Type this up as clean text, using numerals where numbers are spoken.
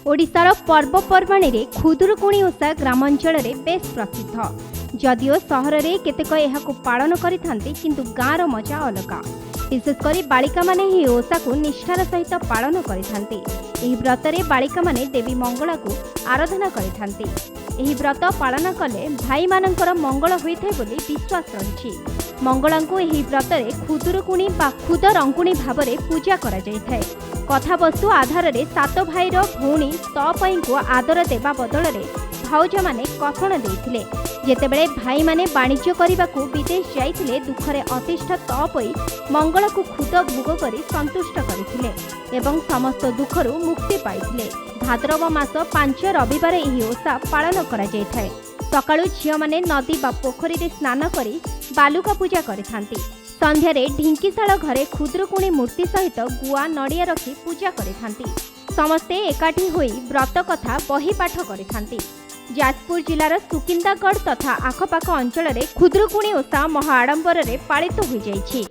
ओडिशार पर्वपर्वाणी रे खुदुरुकुणी ओषा ग्रामांचल रे बेस प्रसिद्ध। जदिओ सहर रे केतेक एहाकु पालन करिथांती किंतु गाँर मजा अलगा। विशेषकर बालिका माने ही ओषा को निष्ठार सहित पालन करिथांती। एही व्रत रे बालिका माने देवी मंगला को आराधना करिथांती। एही व्रत पालन कले भाई मानकर मंगल होइथाय बोली विश्वास रहिछि। मंगलांकु एही व्रत रे खुदुरुकुणी बा खुद रंकुणी भाव रे पूजा करा जायथाय। कथावस्तु आधार रे सात भाईर भौणी तपई को आदर देवा बदल रे भाउज माने कथन देइथिले। जेतेबेले भाई माने वाणिज्य करबाकू विदेश जाइथिले दुखरे अतिष्ठ तपई मंगल को खुद भोग करी संतुष्ट करथिले एवं समस्त दुखरु मुक्ति पाइथिले। भाद्रव मास 5 रविवार एही ओषा पालन करा जायथाय। सकाळु झियो माने नदी बा पोखरी रे स्नान करी बालुका पूजा करिथांती। संध्यारे ढिंकीशाल घरे खुदुरुकुणी मूर्ति सहित गुआ नड़िया रखी पूजा करिथांती। समस्ते एकाठी होई व्रत कथा बही पाठ करिथांती। जाजपुर जिलार सुकिंदागढ़ तथा आखपाख अंचल रे खुदुरुकुणी ओषा महा आडंबर रे पालित होई जाइछि।